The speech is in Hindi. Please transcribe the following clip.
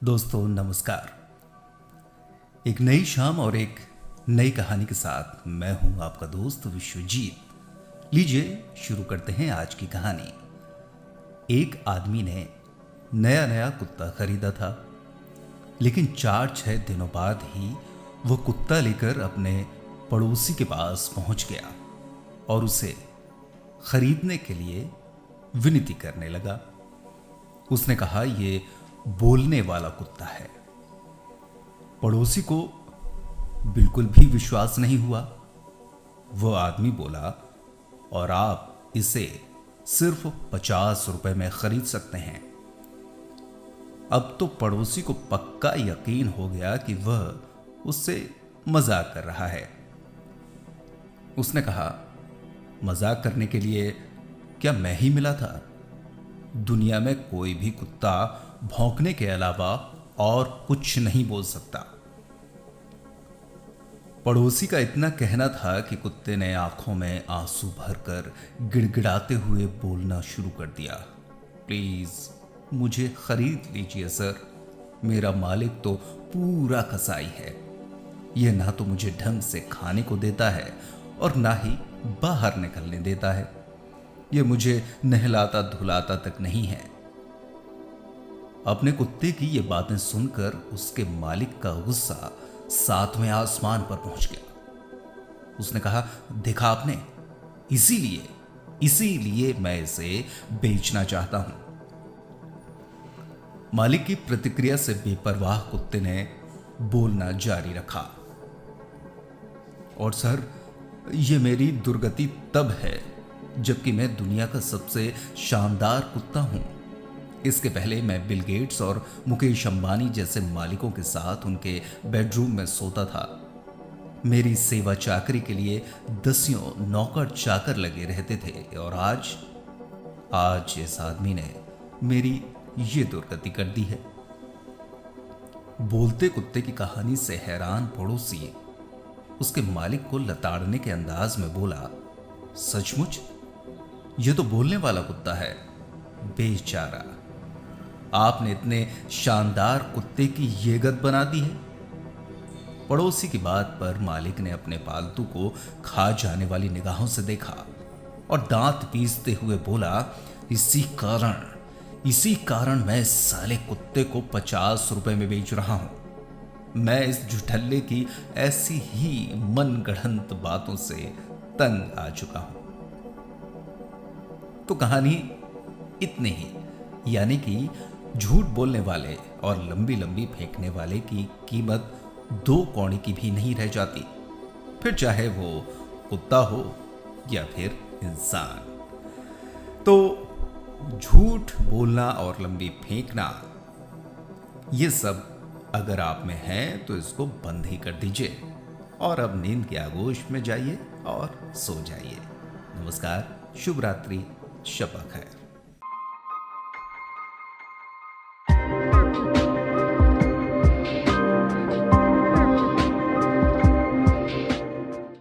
दोस्तों नमस्कार। एक नई शाम और एक नई कहानी के साथ मैं हूं आपका दोस्त विश्वजीत। लीजिए शुरू करते हैं आज की कहानी। एक आदमी ने नया नया कुत्ता खरीदा था, लेकिन 4-6 दिनों बाद ही वो कुत्ता लेकर अपने पड़ोसी के पास पहुंच गया और उसे खरीदने के लिए विनती करने लगा। उसने कहा, ये बोलने वाला कुत्ता है। पड़ोसी को बिल्कुल भी विश्वास नहीं हुआ। वो आदमी बोला, और आप इसे सिर्फ 50 रुपए में खरीद सकते हैं। अब तो पड़ोसी को पक्का यकीन हो गया कि वह उससे मजाक कर रहा है। उसने कहा, मजाक करने के लिए क्या मैं ही मिला था? दुनिया में कोई भी कुत्ता भौंकने के अलावा और कुछ नहीं बोल सकता। पड़ोसी का इतना कहना था कि कुत्ते ने आंखों में आंसू भरकर गिड़गिड़ाते हुए बोलना शुरू कर दिया, प्लीज मुझे खरीद लीजिए सर, मेरा मालिक तो पूरा कसाई है। यह ना तो मुझे ढंग से खाने को देता है और ना ही बाहर निकलने देता है। यह मुझे नहलाता धुलाता तक नहीं है। अपने कुत्ते की ये बातें सुनकर उसके मालिक का गुस्सा 7वें आसमान पर पहुंच गया। उसने कहा, देखा आपने, इसीलिए मैं इसे बेचना चाहता हूं। मालिक की प्रतिक्रिया से बेपरवाह कुत्ते ने बोलना जारी रखा, और सर, यह मेरी दुर्गति तब है जबकि मैं दुनिया का सबसे शानदार कुत्ता हूं। इसके पहले मैं बिल गेट्स और मुकेश अंबानी जैसे मालिकों के साथ उनके बेडरूम में सोता था। मेरी सेवा चाकरी के लिए दसियों नौकर चाकर लगे रहते थे, और आज इस आदमी ने मेरी ये दुर्गति कर दी है। बोलते कुत्ते की कहानी से हैरान पड़ोसी उसके मालिक को लताड़ने के अंदाज में बोला, सचमुच ये तो बोलने वाला कुत्ता है। बेचारा, आपने इतने शानदार कुत्ते की ये गत बना दी है। पड़ोसी की बात पर मालिक ने अपने पालतू को खा जाने वाली निगाहों से देखा और दांत पीसते हुए बोला, इसी कारण मैं इस साले कुत्ते को 50 रुपए में बेच रहा हूं। मैं इस झुठल्ले की ऐसी ही मनगढ़ंत बातों से तंग आ चुका हूं। तो कहानी इतनी ही, यानी कि झूठ बोलने वाले और लंबी लंबी फेंकने वाले की कीमत 2 कौड़ी की भी नहीं रह जाती, फिर चाहे वो कुत्ता हो या फिर इंसान। तो झूठ बोलना और लंबी फेंकना, ये सब अगर आप में है तो इसको बंद ही कर दीजिए और अब नींद के आगोश में जाइए और सो जाइए। नमस्कार, शुभ रात्रि, शब ख़ैर।